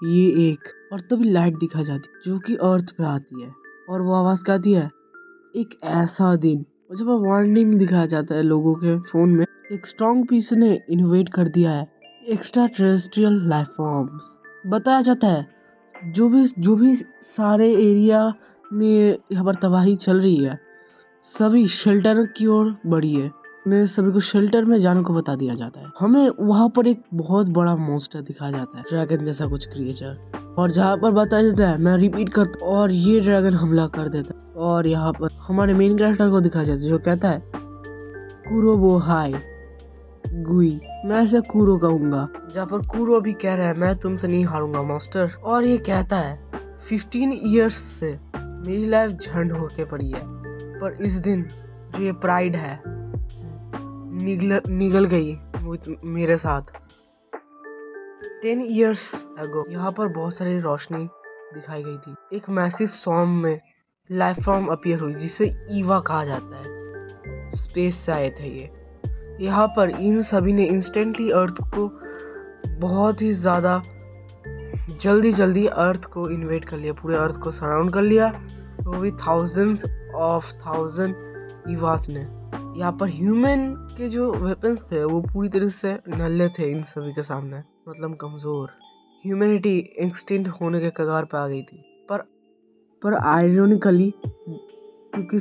ये एक और तभी लाइट दिखा जाती जो कि अर्थ पे आती है और वो आवाज क्या आती है, एक ऐसा दिन। और जब वार्निंग दिखाया जाता है लोगों के फोन में, एक स्ट्रॉन्ग पीस ने इनोवेट कर दिया है एक्स्ट्रा टेरेस्ट्रियल लाइफ फॉर्म्स। बताया जाता है जो भी सारे एरिया में यहाँ पर तबाही चल रही है, सभी शेल्टर की ओर बढ़िए। उन्हें सभी को शेल्टर में जाने को बता दिया जाता है। हमें वहाँ पर एक बहुत बड़ा मॉन्स्टर दिखाया जाता है, ड्रैगन जैसा कुछ क्रिएचर। और जहाँ पर बताया जाता है, मैं रिपीट करता हूँ, और ये ड्रैगन हमला कर देता है। और यहाँ पर हमारे मेन कैरेक्टर को दिखाया जाता है जो कहता है कुरोबो हाई गुई, मैं ऐसे कुरो कहूंगा। जहाँ पर कुरो भी कह रहा है मैं तुमसे नहीं हारूंगा मास्टर। और ये कहता है 15 इयर्स से मेरी लाइफ झंड होके पड़ी है, पर इस दिन जो ये प्राइड है निगल गई मेरे साथ। 10 इयर्स अगो यहाँ पर बहुत सारी रोशनी दिखाई गई थी। एक मैसिव सॉर्म में लाइफ फॉर्म अपीयर हुई जिसे ईवा कहा जाता है। स्पेस से आए थे ये। यहाँ पर इन सभी ने इंस्टेंटली अर्थ को बहुत ही ज़्यादा जल्दी अर्थ को इन्वेट कर लिया, पूरे अर्थ को सराउंड कर लिया, वो भी थाउजेंड्स ऑफ थाउजेंड ईवास ने। यहाँ पर ह्यूमन के जो वेपन्स थे वो पूरी तरह से नल्ले थे इन सभी के सामने, मतलब कमज़ोर। ह्यूमैनिटी एक्सटिंक्ट होने के कगार पे आ गई थी। पर आयरोनिकली क्योंकि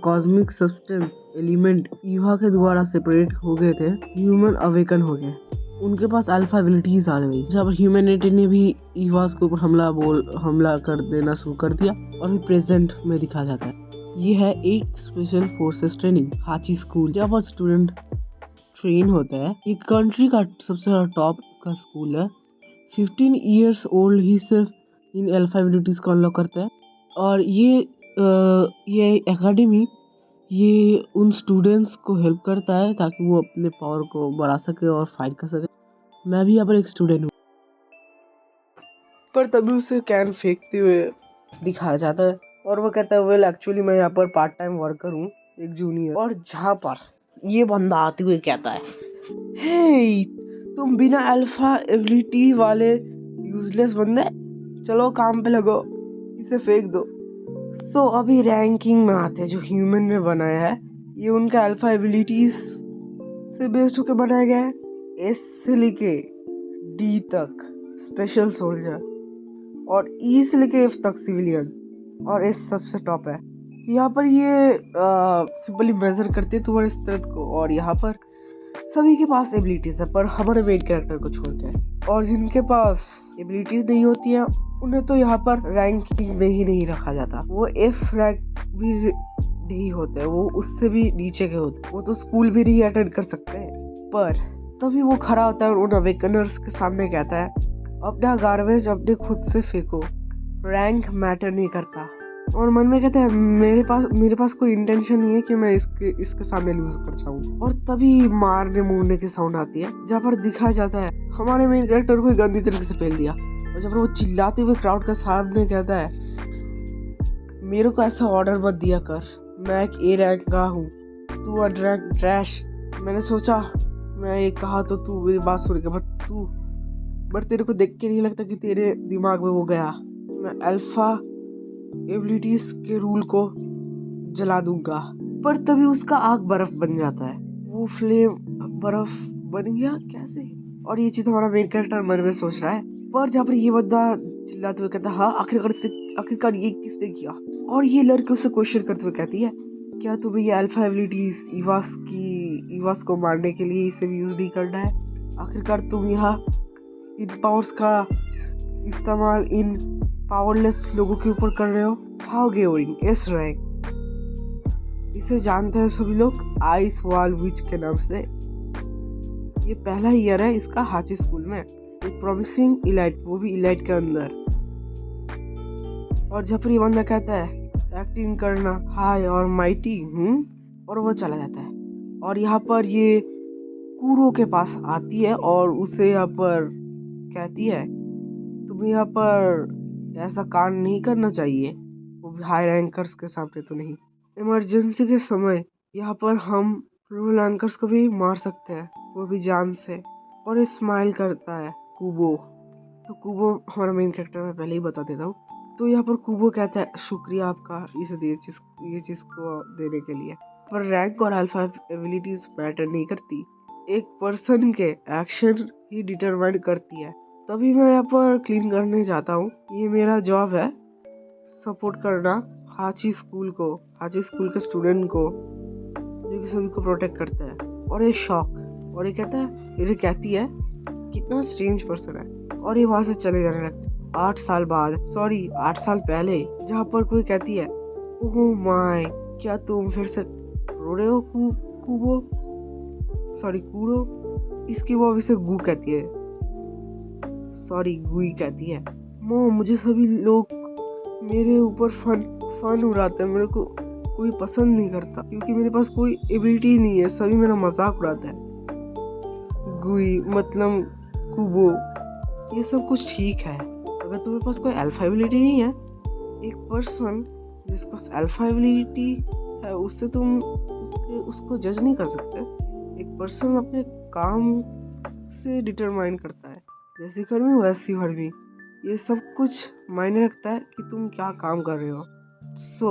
कॉस्मिक सब्सटेंस एलिमेंट ईवा के द्वारा सेपरेट हो गए थे, ह्यूमन अवेकन हो गए। उनके पास अल्फा एबिलिटीज आ गई, जहाँ पर ह्यूमैनिटी ने भी ईवास के ऊपर हमला कर देना शुरू कर दिया। और भी प्रेजेंट में दिखाया जाता है। ये है 8 स्पेशल फोर्सेस ट्रेनिंग हाची स्कूल, जहाँ पर स्टूडेंट ट्रेन होता है। एक कंट्री का सबसे टॉप का स्कूल है। 15 इयर्स ओल्ड ही सिर्फ इन अल्फा एबिलिटीज को अनलॉक करता है। और ये एकेडमी ये उन स्टूडेंट्स को हेल्प करता है ताकि वो अपने पावर को बढ़ा सके और फाइट कर सके। मैं भी यहाँ पर एक स्टूडेंट हूँ। पर तभी उसे कैन फेंकते हुए दिखाया जाता है और वो कहता है वेल एक्चुअली मैं यहाँ पर पार्ट टाइम वर्कर हूँ, एक जूनियर। और जहाँ पर ये बंदा आते हुए कहता है हे तुम बिना अल्फा एबिलिटी वाले यूजलेस बंदे, चलो काम पे लगो, इसे फेंक दो। तो अभी रैंकिंग में आते हैं जो ह्यूमन ने बनाया है। ये उनका अल्फा एबिलिटीज से बेस्ड होकर बनाया गया है। एस से लेके डी तक स्पेशल सोल्जर और ई से लेके एफ तक सिविलियन और एस सबसे टॉप है। यहाँ पर ये सिंपली मेजर करते हैं तुम्हारे स्ट्रेंथ को। और यहाँ पर सभी के पास एबिलिटीज है पर हमारे मेन कैरेक्टर को छोड़ के। और जिनके पास एबिलिटीज नहीं होती है उन्हें तो यहाँ पर रैंकिंग में ही नहीं रखा जाता। वो एफ रैंक भी नहीं होते, वो उससे भी नीचे के होते, वो तो स्कूल भी नहीं अटेंड कर सकते। पर तभी वो खड़ा होता है और उन अवेकनर्स के सामने कहता है अपना गार्बेज अपने खुद से फेंको, रैंक मैटर नहीं करता। और मन में कहता है मेरे पास कोई इंटेंशन नहीं है कि मैं इसके सामने लूज कर जाऊं। और तभी मारने मुड़ने की साउंड आती है जहाँ पर दिखाया जाता है हमारे मेन कैरेक्टर को गंदी तरीके से फेल दिया। और जब वो चिल्लाते हुए क्राउड के सामने कहता है मेरे को ऐसा ऑर्डर मत दिया कर, मैं एक ए रैंक का हूँ, तू अनरैंक ट्रैश। मैंने सोचा मैं ये कहा तो तू मेरी बात सुन के, बट तेरे को देख के नहीं लगता कि तेरे दिमाग में वो गया। मैं अल्फा एबिलिटीज के रूल को जला दूंगा। पर तभी उसका आग बर्फ बन जाता है, वो फ्लेम बर्फ बन गया कैसे। और ये चीज हमारा मेन कैरेक्टर मन में सोच रहा है। पर जहाँ पर ये बंदा चिल्लाते हुए कहता है हाँ आखिरकार ये किसने किया। और ये लड़की उसे क्वेश्चन करते हुए कहती है क्या तुम्हें ये अल्फा एबिलिटीज ईवास को मारने के लिए इसे भी यूज नहीं करना है? आखिरकार तुम यहाँ इन पावर्स का इस्तेमाल इन पावरलेस लोगों के ऊपर कर रहे हो। हाउ गेवरिंग एस रैंक, इसे जानते हैं सभी लोग आइस वॉल विच के नाम से। ये पहला ईयर है इसका हाची स्कूल में, एक प्रॉमिसिंग इलाइट, वो भी इलाइट के अंदर। और जब ये बंदा कहता है एक्टिंग करना हाई और माइटी और वो चला जाता है। और यहाँ पर ये कुरो के पास आती है और उसे यहाँ पर कहती है तुम्हें यहाँ पर ऐसा कांड नहीं करना चाहिए, वो भी हाई रैंकर्स के सामने तो नहीं। इमरजेंसी के समय यहाँ पर हम लो रैंकर्स को भी मार सकते हैं, वो भी जान से। और ये स्माइल करता है कुबो तो कुबो हमारा मेन कैरेक्टर मैं पहले ही बता देता हूँ। तो यहाँ पर कुबो कहता है शुक्रिया आपका ये चीज को देने के लिए, पर रैंक और अल्फा एबिलिटीज मैटर नहीं करती, एक पर्सन के एक्शन ही डिटरमाइन करती है। तभी मैं यहाँ पर क्लीन करने जाता हूँ, ये मेरा जॉब है, सपोर्ट करना हाची स्कूल के स्टूडेंट को जो कि सभी को प्रोटेक्ट करता है। और ये शॉक और ये कहती है कितना स्ट्रेंज पर्सन है, और ये वहां से चले जाने लगते 8 साल पहले, जहाँ पर कोई कहती है ओह माय, क्या तुम फिर से रो रहे हो कुबो, कूड़ो। इसकी वो अभी से गू कहती है, गुई कहती है। मो मुझे सभी लोग मेरे ऊपर फन उड़ाते हैं, मेरे को कोई पसंद नहीं करता क्योंकि मेरे पास कोई एबिलिटी नहीं है, सभी मेरा मजाक उड़ाते हैं। गुई मतलब कुबो, ये सब कुछ ठीक है, अगर तुम्हारे पास कोई अल्फा एबिलिटी नहीं है, एक पर्सन जिसके पास अल्फा एबिलिटी है उससे तुम उसको जज नहीं कर सकते। एक पर्सन अपने काम से डिटरमाइन करता है, जैसी कर्मी वैसी भरमी, ये सब कुछ मायने रखता है कि तुम क्या काम कर रहे हो। सो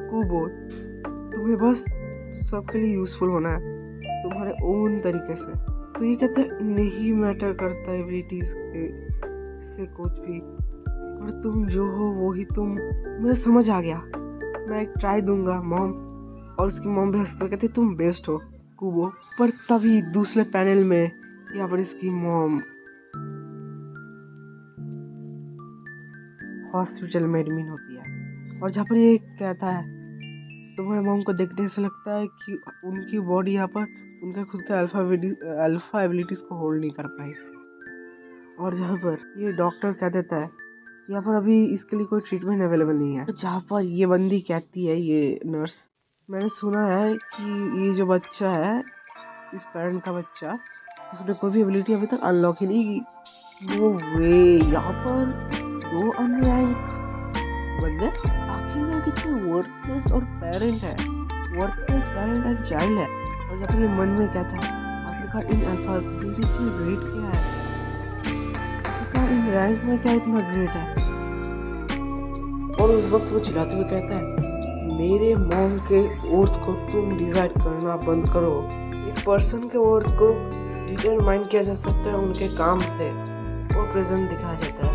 कुबो, तुम्हें बस सबके लिए यूजफुल होना है तुम्हारे ओन तरीके से। तो ये कहते हैं नहीं मैटर करता एबिलिटीज से कुछ भी, और तुम जो हो वो ही तुम। मुझे समझ आ गया, मैं एक ट्राई दूंगा मॉम। और उसकी मॉम भी हंसते कहती तुम बेस्ट हो कुबो। पर तभी दूसरे पैनल में यहाँ पर इसकी मॉम हॉस्पिटल में एडमिट होती है, और जहाँ पर ये कहता है तुम्हारे मॉम को देखने से लगता है कि उनकी बॉडी यहाँ पर उनके खुद के अल्फा एबिलिटीज को होल्ड नहीं कर पाई। और जहाँ पर ये डॉक्टर कह देता है यहाँ पर अभी इसके लिए कोई ट्रीटमेंट अवेलेबल नहीं है। जहाँ पर ये बंदी कहती है, ये नर्स, मैंने सुना है कि ये जो बच्चा है, इस पेरेंट का बच्चा, उसने कोई भी एबिलिटी अभी तक अनलॉक ही नहीं की। नो वे, यहाँ पर 2 अनरैंक बंदे, आखिर में कितने वर्थलेस और पेरेंट है, वर्थलेस पेरेंट एंड चाइल्ड है। और जब ये मन में कहता है आखिरकार इन अल्फा एबिलिटीज की ग्रेड क्या है, आखिरकार इन रैंक में क्या इतना ग्रेट है। और उस वक्त वो चिल्लाते हुए कहता है मेरे मॉम के वर्थ को तुम डिसाइड करना बंद करो। एक पर्सन के वर्थ को डिटरमाइन किया जा सकता है उनके काम से, और प्रेजेंट दिखाया जाता है,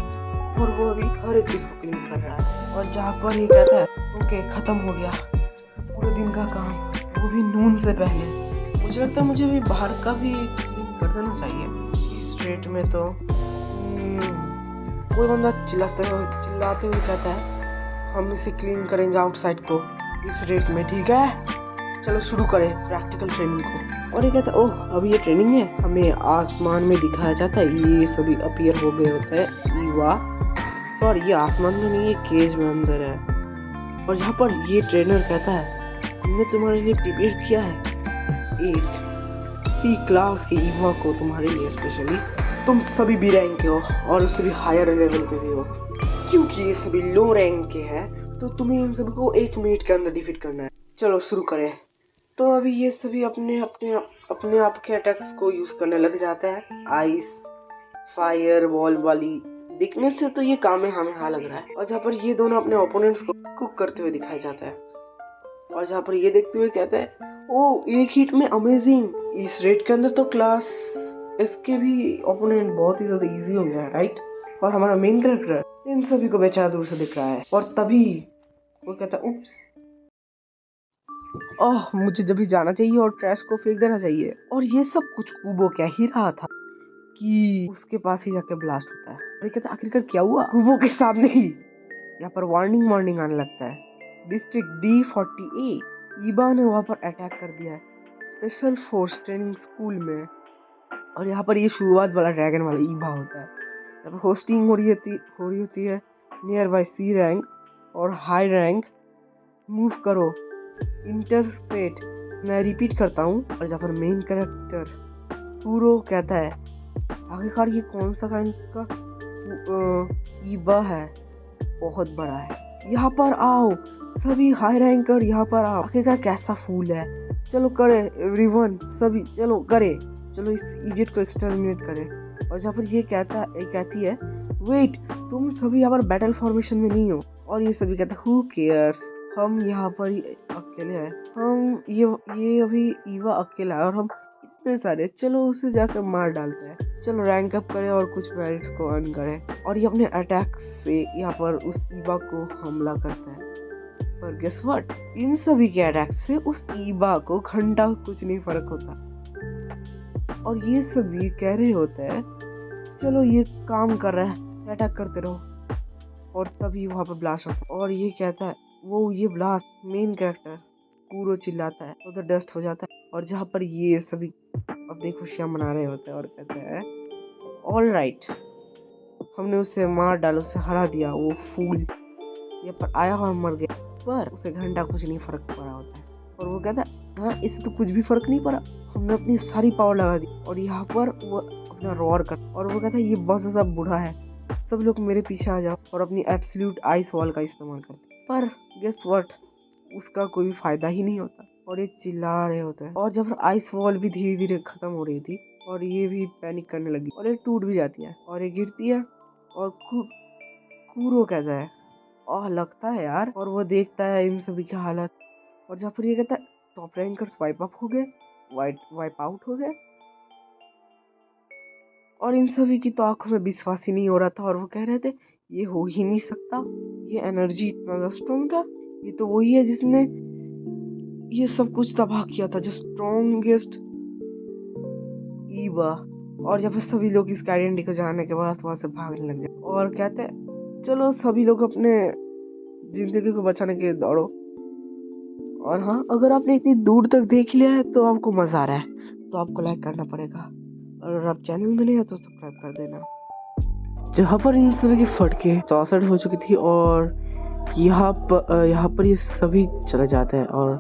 और वो अभी हर एक चीज को क्लीन कर रहा है। और जहाँ पर ये कहता है ओके खत्म हो गया पूरे दिन का काम, वो भी नून से पहले। मुझे लगता है मुझे भी बाहर का भी क्लीन कर देना चाहिए। इस रेट में तो कोई बंदा चिल्लाते हुए कहता है हम इसे क्लीन करेंगे आउटसाइड को इस रेट में, ठीक है चलो शुरू करें प्रैक्टिकल ट्रेनिंग को। और ये कहता है ओह अभी ये ट्रेनिंग है, हमें आसमान में दिखाया जाता है, ये सभी अपीयर हो गए होते हैं ईवा, सॉरी ये आसमान में नहीं, ये केज में अंदर है। और जहाँ पर ये ट्रेनर कहता है हमने तुम्हारे लिए प्रिपेयर किया है एक सी क्लास के ईवा को तुम्हारे लिए स्पेशली, तुम सभी बी रैंक के हो और उससे भी हायर लेवल के भी हो, क्योंकि ये सभी लो रैंक के हैं तो तुम्हें इन सभी को 1 मिनट के अंदर डिफीट करना है। चलो शुरू करें। तो अभी ये सभी अपने आप के अटैक्स को यूज करने लग जाता है। आइस फायर वॉल वाली, दिखने से तो ये कामेहामेहा लग रहा है। और जहाँ पर ये दोनों अपने ओपोनेंट्स को कुक करते हुए दिखाया जाता है, और जहाँ पर ये देखते हुए कहता है ओ एक हिट में अमेजिंग, इस रेट के अंदर तो क्लास इसके भी ओपोनेंट बहुत ही ज्यादा इजी हो गया है, राइट। और हमारा मेन कैरेक्टर इन सभी को बेचारा दूर से दिख रहा है, और तभी वो कहता है उप्स, ओह मुझे जब भी जाना चाहिए और ट्रैश को फेंक देना चाहिए। और ये सब कुछ कुबो कह ही रहा था कि उसके पास ही जाके ब्लास्ट होता है। और ये कहता है आखिरकार क्या हुआ, कुबो के सामने ही यहाँ पर वार्निंग आने लगता है। डिस्ट्रिक्ट D48 ईबा ने वहाँ पर अटैक कर दिया है स्पेशल फोर्स ट्रेनिंग स्कूल में। और यहाँ पर ये शुरुआत वाला ड्रैगन वाला ईबा होता है। यहाँ पर होस्टिंग हो रही होती है नियर बाय C रैंक और हाई रैंक, मूव करो इंटरस्पेट, मैं रिपीट करता हूँ। और जहाँ पर मेन कैरेक्टर पूरो कहता है आखिरकार ये कौन सा काइंड का ईबा है, बहुत बड़ा है, यहाँ पर आओ सभी हाई रैंकर, यहाँ पर आओ, आखिरकार कैसा फूल है, चलो करे एवरीवन सभी, चलो करे, चलो इस इडियट को एक्सटर्मिनेट करें। और जहाँ पर ये कहती है वेट, तुम सभी यहाँ पर बैटल फॉर्मेशन में नहीं हो। और ये सभी कहते हैं हु केयर्स, हम यहाँ पर ही अकेले हैं, हम ये अभी ईवा अकेला है और हम इतने सारे, चलो उसे जाकर मार डालते हैं, चलो रैंक अप करें और कुछ मेरिट्स को अर्न करें। और ये अपने अटैक से यहाँ पर उस ईवा को हमला करता है। पर गेस व्हाट, इन सभी के अटैक से उस ईवा को घंटा कुछ नहीं फर्क होता। और ये सभी कह रहे होते हैं चलो ये काम कर रहा है, अटैक करते रहो। और तभी वहाँ पर ब्लास्ट होता है और ये कहता है ये ब्लास्ट मेन कैरेक्टर कूरो चिल्लाता है तो डस्ट हो जाता है। और जहाँ पर ये सभी अपनी खुशियाँ मना रहे होते हैं और कहते हैं ऑल राइट, हमने उसे मार डाला, उसे हरा दिया, वो फूल ये पर आया और मर गया, पर उसे घंटा कुछ नहीं फर्क पड़ा होता है। और वो कहता है हाँ, इससे तो कुछ भी फर्क नहीं पड़ा, हमने अपनी सारी पावर लगा दी। और यहाँ पर वो अपना रोर कर और वो कहता है ये बहुत ज़्यादा बूढ़ा है, सब लोग मेरे पीछे आ जाओ। और अपनी एब्सोल्यूट आइस वॉल का इस्तेमाल करते, पर गेस व्हाट, उसका कोई फायदा ही नहीं होता और ये चिल्ला रहे होते हैं। और जब आइस वॉल भी धीरे धीरे खत्म हो रही थी और ये भी पैनिक करने लगी और ये टूट भी जाती है और ये गिरती है। और कूरो कहता है लगता है यार। और वो देखता है इन सभी की हालत और जहाँ पर ये कहता है टॉप रैंकर्स वाइप अप हो गए, वाइप आउट हो गए। और इन सभी की तो आंखों में विश्वास ही नहीं हो रहा था और वो कह रहे थे ये हो ही नहीं सकता, ये एनर्जी इतना ज़्यादा स्ट्रॉन्ग था, ये तो वही है जिसने ये सब कुछ तबाह किया था, जो स्ट्रॉन्गेस्ट ईवा। और जब सभी लोग इस आइडेंटिटी को जानने के बाद वहां से भागने लग गए और कहते हैं चलो सभी लोग अपने जिंदगी को बचाने के लिए दौड़ो। और हाँ, अगर आपने इतनी दूर तक देख लिया है तो आपको मजा आ रहा है तो आपको लाइक करना पड़ेगा, और अगर आप चैनल में नहीं है तो सब्सक्राइब कर देना। जहाँ पर इन सभी की फटके 64 हो चुकी थी और यहाँ पर ये सभी चले जाते हैं और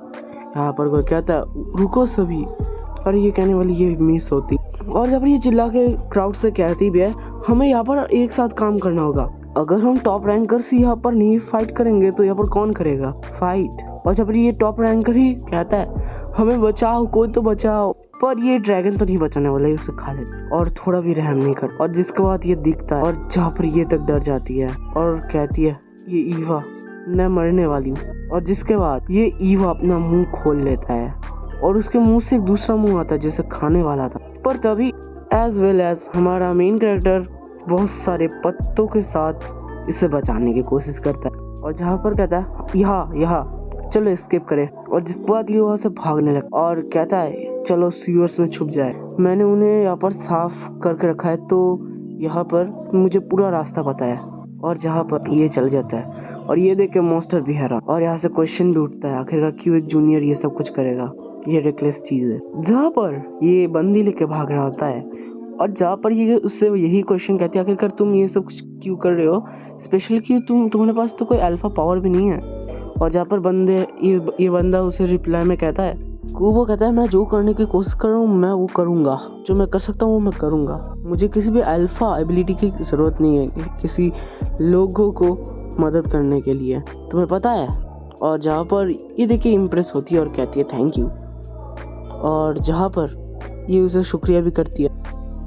यहाँ पर कोई कहता है रुको सभी, और ये कहने वाली ये मिस होती। और जब ये चिल्ला के क्राउड से कहती भी है हमें यहाँ पर एक साथ काम करना होगा, अगर हम टॉप रैंकर्स यहाँ पर नहीं फाइट करेंगे तो यहाँ पर कौन करेगा फाइट। और जब ये टॉप रैंकर ही कहता है हमें बचाओ, कोई तो बचाओ, पर ये ड्रैगन तो नहीं बचाने वाला, उसे खा लेता और थोड़ा भी रहम नहीं कर। और जिसके बाद ये दिखता है और जहाँ पर ये तक डर जाती है और कहती है ये ईवा मैं मरने वाली हूँ। और जिसके बाद ये ईवा अपना मुंह खोल लेता है और उसके मुंह से एक दूसरा मुंह आता है जैसे खाने वाला था। पर तभी एज वेल एज हमारा मेन कैरेक्टर बहुत सारे पत्तों के साथ इसे बचाने की कोशिश करता है और जहाँ पर कहता है यहाँ चलो स्किप करें। और जिस बात ये वहाँ से भागने लगा और कहता है चलो सीवर्स में छुप जाए, मैंने उन्हें यहाँ पर साफ करके रखा है तो यहाँ पर मुझे पूरा रास्ता पता है। और जहाँ पर ये चल जाता है और ये देख के मॉन्स्टर भी हैरान और यहाँ से क्वेश्चन भी उठता है आखिरकार क्यों एक जूनियर ये सब कुछ करेगा, ये रिकलेस चीज है। जहाँ पर ये बंदी लेके भाग रहा होता है और जहाँ पर ये उससे यही क्वेश्चन कहती है आखिरकार तुम ये सब कुछ क्यों कर रहे हो, स्पेशली कि तुम्हारे पास तो कोई अल्फा पावर भी नहीं है। और जहाँ पर ये बंदा उसे रिप्लाई में कहता है वो कहता है मैं जो करने की कोशिश कर रहा हूँ मैं वो करूँगा, जो मैं कर सकता हूँ वो मैं करूँगा, मुझे किसी भी अल्फा एबिलिटी की ज़रूरत नहीं है किसी लोगों को मदद करने के लिए, तुम्हें पता है। और जहाँ पर ये देखिए इम्प्रेस होती है और कहती है थैंक यू। और जहाँ पर ये उसे शुक्रिया भी करती है।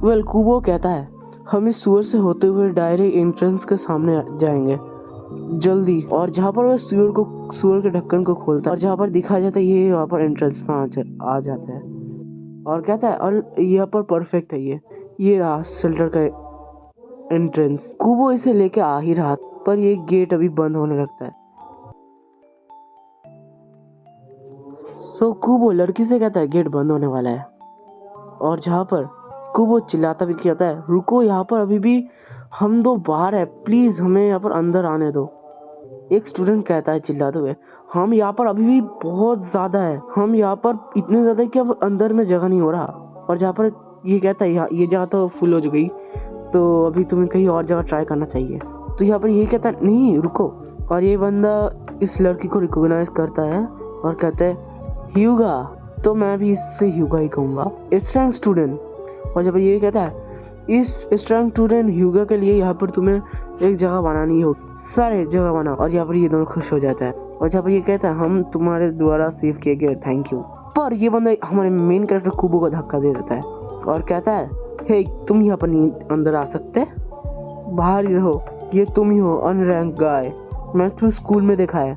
वेल कुबो कहता है हम इस सुअर से होते हुए डायरेक्ट एंट्रेंस के सामने जाएंगे जल्दी। और जहाँ पर वह सुअर के ढक्कन को खोलता है और जहाँ पर दिखाया जाता है ये वहाँ पर एंट्रेंस में आ जाता है और कहता है और यहाँ पर परफेक्ट है ये रहा शेल्टर का एंट्रेंस। कुबो इसे लेके आ ही रहा पर ये गेट अभी बंद होने लगता है। सो कुबो लड़की से कहता है गेट बंद होने वाला है और जहाँ पर कुबो चिल्लाता भी कहता है रुको, यहाँ पर अभी भी हम दो बाहर है, प्लीज हमें यहाँ पर अंदर आने दो। एक स्टूडेंट कहता है चिल्लाते हुए हम यहाँ पर अभी भी बहुत ज्यादा है, हम यहाँ पर इतने ज्यादा कि अब अंदर में जगह नहीं हो रहा। और जहाँ पर ये कहता है ये जगह तो फुल हो गई तो अभी तुम्हें कहीं और जगह ट्राई करना चाहिए। तो यहाँ पर ये कहता है नहीं रुको। और ये बंदा इस लड़की को रिकॉग्नाइज करता है और कहता है ह्यूगा, तो मैं भी इससे ह्यूगा ही कहूँगा, स्ट्रॉन्ग स्टूडेंट। और जब ये कहता है इस स्ट्रॉन्ग स्टूडेंट ह्यूगा के लिए यहाँ पर तुम्हें एक जगह बनानी होगी, सारे जगह बना। और यहाँ पर ये दोनों खुश हो जाता है और जहाँ पर ये कहता है हम तुम्हारे द्वारा सेव किए गए थैंक यू। पर ये बंदा हमारे मेन कैरेक्टर कुबो को धक्का दे देता है और कहता है हे तुम यहाँ पर नहीं अंदर आ सकते, बाहर ही रहो। ये तुम ही हो अनरैंक गाय, मैं तुम्हें स्कूल में देखा है।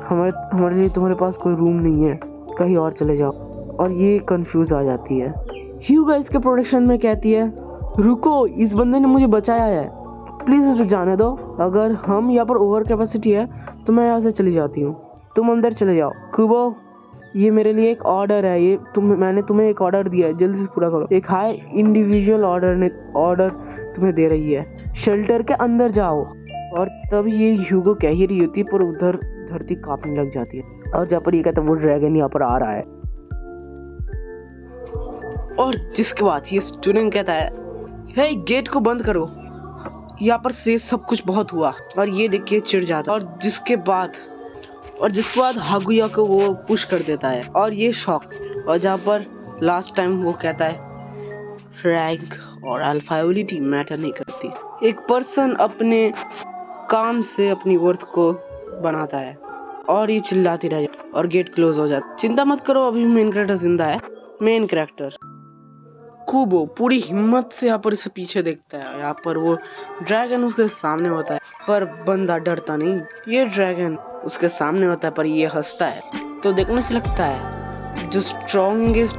हमारे लिए तुम्हारे पास कोई रूम नहीं है, कहीं और चले जाओ। और ये कंफ्यूज आ जाती है। ह्यूगा इसके प्रोटेक्शन में कहती है, रुको, इस बंदे ने मुझे बचाया है, प्लीज उसे जाने दो। अगर हम यहाँ पर ओवर कैपेसिटी है तो मैं यहाँ से चली जाती हूँ, तुम अंदर चले जाओ। कुबो, ये मेरे लिए एक ऑर्डर है, मैंने तुम्हें एक ऑर्डर दिया है, जल्दी से पूरा करो। एक हाई इंडिविजुअल ऑर्डर तुम्हें दे रही है, शेल्टर के अंदर जाओ। और तब ये ह्यूगो कह ही रही होती है, पर उधर धरती कांपने लग जाती है। और जहाँ पर ये कहता है वो ड्रैगन यहाँ पर आ रहा है। और जिसके बाद ये स्टूडेंट कहता है, हे गेट को बंद करो, यहाँ पर से सब कुछ बहुत हुआ। और ये देख के चिढ़ जाता है। और जिसके बाद हागुया को वो पुश कर देता है। और ये शॉक। और जहाँ पर लास्ट टाइम वो कहता है, रैंक और अल्फाबिलिटी मैटर नहीं करती, एक पर्सन अपने काम से अपनी वर्थ को बनाता है। और ये चिल्लाती रह जाती और गेट क्लोज हो जाता। चिंता मत करो, अभी मेन कैरेक्टर जिंदा है। मेन कैरेक्टर कुबो पूरी हिम्मत से यहाँ पर इसे पीछे देखता है। यहाँ पर वो ड्रैगन उसके सामने होता है, पर बंदा डरता नहीं। ये ड्रैगन उसके सामने होता है पर ये हंसता है। तो देखने से लगता है जो स्ट्रॉन्गेस्ट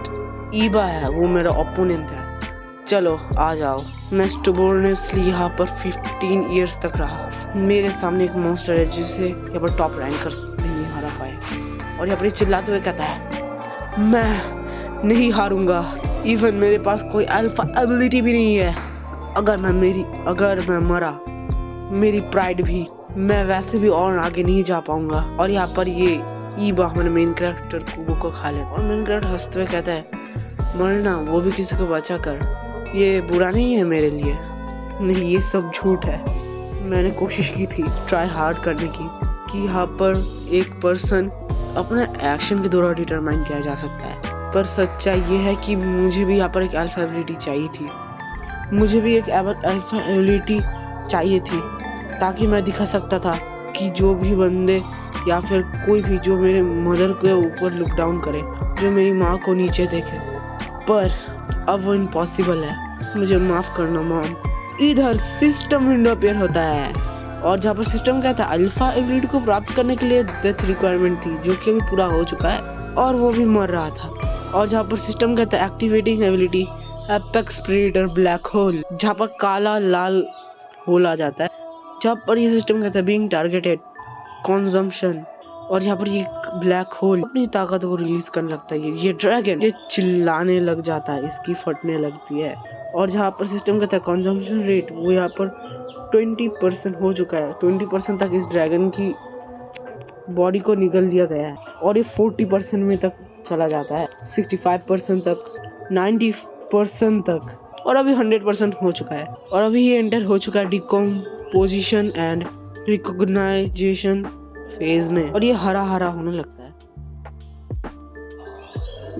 ईबा है वो मेरा ओपोनेंट है, चलो आ जाओ। मैं स्टुबोर्नसली यहाँ पर 15 इयर्स तक रहा। मेरे सामने एक मॉन्स्टर है जिसे यहाँ पर टॉप रैंकर्स भी नहीं हरा पाए। और यहाँ पर चिल्लाते हुए कहता है, मैं नहीं हारूंगा, इवन मेरे पास कोई अल्फा एबिलिटी भी नहीं है। अगर मैं मरा, मेरी प्राइड भी, मैं वैसे भी और आगे नहीं जा पाऊंगा। और यहाँ पर ये ईबा हमारे मेन कैरेक्टर कुबो को खा लेता। और मेन कैरेक्टर हंसते हुए कहता है, मरना वो भी किसी को बचा कर, ये बुरा नहीं है मेरे लिए। नहीं, ये सब झूठ है। मैंने कोशिश की थी ट्राई हार्ड करने की कि यहाँ पर एक पर्सन अपने एक्शन के द्वारा डिटरमाइन किया जा सकता है। पर सच्चाई ये है कि मुझे भी यहाँ पर एक अल्फा एबिलिटी चाहिए थी। मुझे भी एक अल्फा एबिलिटी चाहिए थी ताकि मैं दिखा सकता था कि जो भी बंदे या फिर कोई भी जो मेरे मदर के ऊपर लुक डाउन करे, जो मेरी माँ को नीचे देखे, पर अब वो इम्पॉसिबल है। मुझे माफ करना मॉम। इधर सिस्टम विंडो अपीयर होता है और जहाँ पर सिस्टम कहता है अल्फा एबिलिटी को प्राप्त करने के लिए डेथ रिक्वायरमेंट थी, जो कि अभी पूरा हो चुका है और वो भी मर रहा था। और जहाँ पर सिस्टम कहता है activating ability apex predator black hole, जहाँ पर काला लाल होल आ जाता है। जहाँ पर ये सिस्टम कहता है बीइंग टारगेटेड कंजम्पशन, और जहाँ पर ये ब्लैक होल अपनी ताकत को रिलीज करने लगता है। ये ड्रैगन ये चिल्लाने लग जाता है, इसकी फटने लगती है। और जहाँ पर सिस्टम कहता है कंजम्पशन रेट, वो यहाँ पर 20% हो चुका है। 20% तक इस ड्रैगन की बॉडी को निगल दिया गया है और ये 40% में तक चला जाता है, 65% तक, 90% तक, और अभी 100% हो चुका है। और अभी ये एंटर हो चुका है डिकम्पोजिशन एंड रिकॉग्नाइजेशन फेज में, और ये हरा हरा होने लगता है।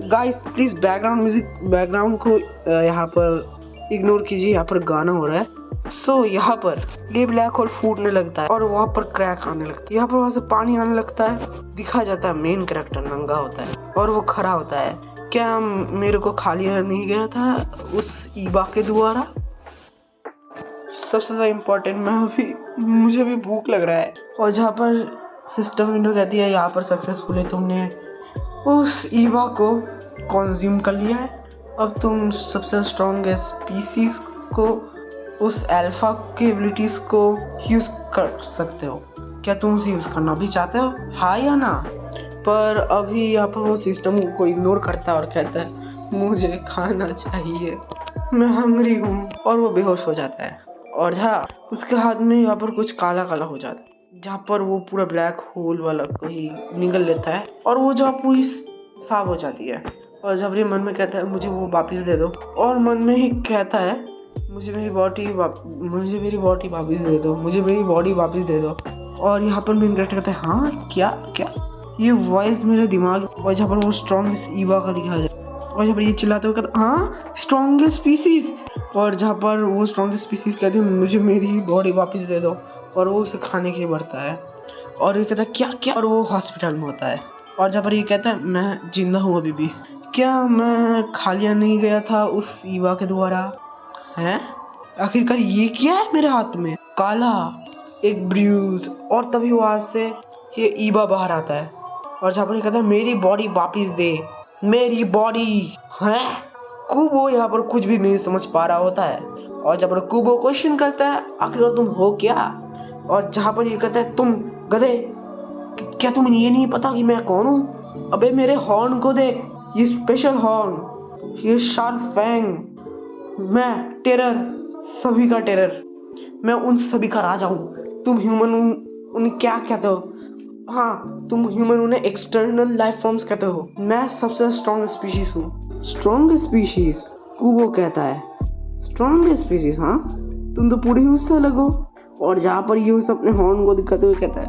गाइस प्लीज बैकग्राउंड को यहाँ पर इग्नोर कीजिए, यहाँ पर गाना हो रहा है। यहाँ पर ये ब्लैक होल फूटने लगता है और वहाँ पर क्रैक आने लगता है। यहाँ पर वहाँ से पानी आने लगता है। दिखा जाता है मेन कैरेक्टर नंगा होता है और वो खड़ा होता है। क्या मेरे को खा लिया नहीं गया था उस ईबा के द्वारा? सबसे ज्यादा इम्पोर्टेंट, मुझे भी भूख लग रहा है। और जहाँ पर सिस्टम विंडो कहती है यहाँ पर सक्सेसफुली तुमने उस ईबा को कंज्यूम कर लिया है, अब तुम सबसे स्ट्रॉन्गेस्ट स्पीसीज को, उस अल्फा के एबिलिटीज को यूज कर सकते हो। क्या तुम उसे यूज करना भी चाहते हो, हाँ या ना? पर अभी यहाँ पर वो सिस्टम को इग्नोर करता है और कहता है मुझे खाना चाहिए, मैं हंग्री हूँ, और वो बेहोश हो जाता है। और जहाँ उसके हाथ में यहाँ पर कुछ काला काला हो जाता है, जहाँ पर वो पूरा ब्लैक होल वाला कोई निगल लेता है और वो जहाँ पूरी साफ हो जाती है। और जब ये मन में कहता है मुझे वो वापस दे दो, और मन में ही कहता है मुझे मेरी बॉडी वापस दे दो। और यहाँ पर मेन कैरेक्टर कहता है हाँ क्या ये वॉइस मेरे दिमाग। और जहाँ पर वो स्ट्रॉन्गेस्ट ईवा का दिखा जाए, और जहाँ पर ये चिल्लाते हुए कहता हाँ स्ट्रॉन्गेस्ट स्पीसीज। और जहाँ पर वो स्ट्रॉन्गेस्ट स्पीसीज कहते हैं मुझे मेरी बॉडी वापस दे दो, और वो उसे खाने के लिए बढ़ता है। और ये कहता है क्या, और वो हॉस्पिटल में होता है। और जहाँ पर ये कहता है मैं जिंदा हूँ अभी भी, क्या मैं खा लिया नहीं गया था उस ईवा के द्वारा? हैं? आखिरकार ये क्या है मेरे हाथ में? काला एक ब्रूज। और तभी वहां से ये ईबा बाहर आता है और जापानी कहता है मेरी बॉडी वापिस दे, मेरी बॉडी। है कुबो यहाँ पर कुछ भी नहीं समझ पा रहा होता है और जब कुबो क्वेश्चन करता है आखिर तुम हो क्या, और जहाँ पर ये कहता है तुम गधे, क्या तुम्हें ये नहीं पता कि मैं कौन हूँ? अबे मेरे हॉर्न को देख, ये स्पेशल हॉर्न, ये शार्प फैंग, मैं टेरर, सभी का टेरर, मैं उन सभी का राजा हूँ। तुम ह्यूमन उन्हें क्या कहते हो? हाँ तुम ह्यूमन उन्हें एक्सटर्नल लाइफ फॉर्म्स कहते हो। मैं सबसे स्ट्रॉन्ग स्पीशीज हूँ। Strong species? कुबो कहता है स्ट्रॉन्ग स्पीशीज? हाँ तुम तो पूरी उससे अलग हो। और जहाँ पर यूस अपने हॉर्न को दिखाते हुए कहता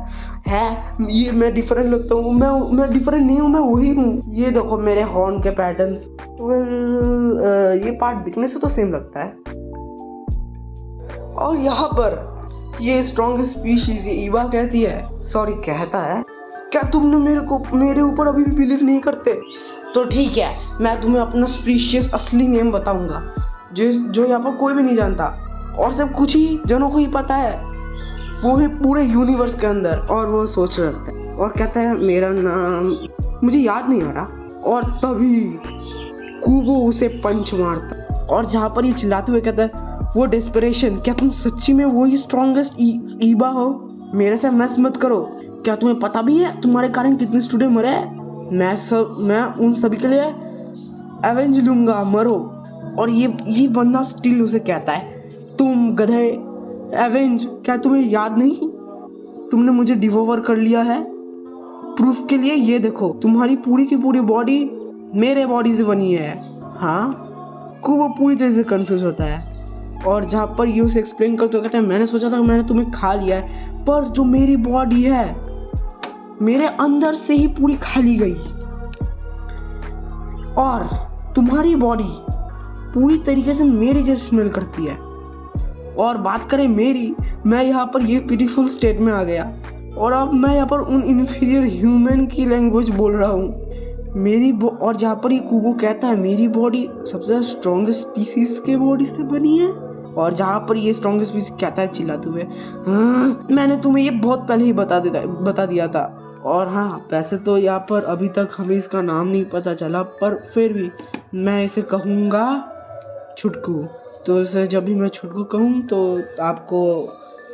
है ये मैं डिफरेंट लगता हूँ? मैं डिफरेंट नहीं हूँ, मैं वही हूँ। ये देखो मेरे हॉर्न के पैटर्न्स। ये पार्ट दिखने से तो सेम लगता है। और यहाँ पर ये स्ट्रॉन्ग स्पीशीज, ये ईवा कहती है, सॉरी कहता है, क्या तुमने मेरे ऊपर अभी भी बिलीव नहीं करते? तो ठीक है, मैं तुम्हें अपना स्पीशीज असली नेम बताऊंगा जो यहाँ पर कोई भी नहीं जानता और सब कुछ ही जनों को ही पता है, वो है पूरे यूनिवर्स के अंदर। और वो सोच रखता है और कहता है मेरा नाम मुझे याद नहीं आ रहा। और तभी कुबो उसे पंच मारता और जहाँ पर ये चिल्लाते हुए कहता है वो डेस्परेशन, क्या तुम सच्ची में वही स्ट्रॉन्गेस्ट ईबा हो? मेरे से मैस मत करो। क्या तुम्हें पता भी है तुम्हारे कारण कितने स्टूडेंट मरे हैं? मैं उन सभी के लिए एवेंज लूंगा, मरो। और ये बंदा स्टिल उसे कहता है तुम गधे, एवेंज, क्या तुम्हें याद नहीं? तुमने मुझे डिवोवर कर लिया है। प्रूफ के लिए ये देखो, तुम्हारी पूरी की पूरी बॉडी मेरे बॉडी से बनी है। हाँ को वो पूरी तरह से कंफ्यूज होता है और जहाँ पर ये उसे एक्सप्लेन करते कहते हैं मैंने सोचा था कि मैंने तुम्हें खा लिया है, पर जो मेरी बॉडी है मेरे अंदर से ही पूरी खा ली गई और तुम्हारी बॉडी पूरी तरीके से मेरी जैसी स्मेल करती है। और बात करें मेरी, मैं यहाँ पर ये ब्यूटीफुल स्टेट में आ गया और अब मैं यहाँ पर उन इन्फीरियर ह्यूमन की लैंग्वेज बोल रहा हूँ और जहाँ पर ये कुबो कहता है मेरी बॉडी सबसे स्ट्रॉन्गेस्ट स्पीसीज के बॉडी से बनी है। और जहाँ पर ये स्ट्रॉन्गेस्ट स्पीसीज कहता है चिल्लाते हुए मैंने तुम्हें ये बहुत पहले ही बता दिया था। और हाँ वैसे तो यहाँ पर अभी तक हमें इसका नाम नहीं पता चला, पर फिर भी मैं इसे कहूँगा छुटकू। तो इसे जब भी मैं छुटकू कहूँ तो आपको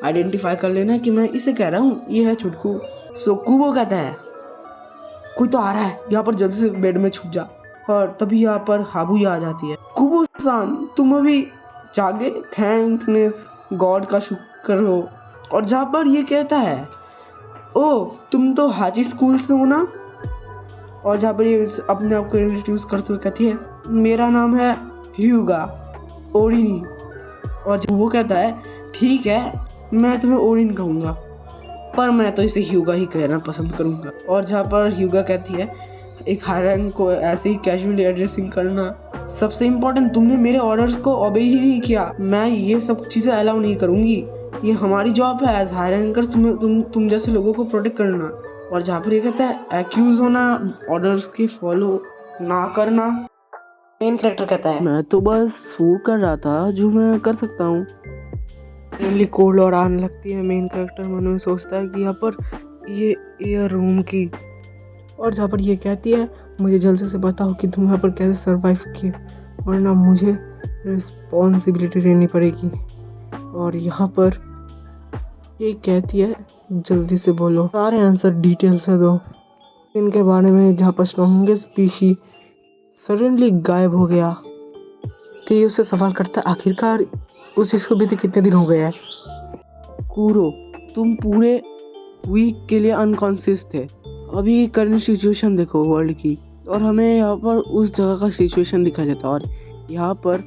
आइडेंटिफाई कर लेना कि मैं इसे कह रहा हूँ, ये है छुटकू। सो कुबो कहता है कोई तो आ रहा है, यहाँ पर जल्दी से बेड में छुप जा। और तभी यहाँ पर हाबुया आ जाती है। कुबो सान तुम अभी जागे, थैंकनेस गॉड का शुक्र हो। और जहाँ पर ये कहता है ओ तुम तो हाजी स्कूल से हो ना। और जहाँ पर ये अपने आप को इंट्रोड्यूस करते हुए कहती है मेरा नाम है ह्यूगा ओरिनी। और वो कहता है ठीक है मैं तुम्हें ओरिन कहूँगा, पर मैं तो इसे ह्यूगा ही कहना पसंद करूँगा। और जहाँ पर ह्यूगा कहती है एक हाई रैंक को ऐसे ही कैजुअली एड्रेसिंग करना सबसे इम्पोर्टेंट, तुमने मेरे ऑर्डर्स को ओबे ही नहीं किया, मैं ये सब चीज़ें अलाउ नहीं करूँगी, ये हमारी जॉब है एज हाई रैंकर तुम जैसे लोगों को प्रोटेक्ट करना। और जहाँ पर ये कहता है एक्यूज होना, ऑर्डर्स की फॉलो ना करना। मेन कैरेक्टर कहता है मैं तो बस वो कर रहा था जो मैं कर सकता हूँ। मेनली कोल्ड और आने लगती है। मेन कैरेक्टर मन में सोचता है कि यहाँ पर ये एयर रूम की। और जहाँ पर ये कहती है मुझे जल्दी से बताओ कि तुम यहाँ पर कैसे सरवाइव किए, वरना मुझे रिस्पॉन्सिबिलिटी लेनी पड़ेगी। और यहाँ पर ये कहती है जल्दी से बोलो, सारे आंसर डिटेल से दो इनके बारे में। जहाँ पर स्ट्रॉन्गेस्ट स्पीशी सडनली गायब हो गया तो ये उससे सवाल करता है आखिरकार उस चीज़ को बीते कितने दिन हो गए हैं। कूरो तुम पूरे वीक के लिए अनकॉन्शियस थे, अभी करंट सिचुएशन देखो वर्ल्ड की, और हमें यहाँ पर उस जगह का सिचुएशन दिखा जाता। और यहाँ पर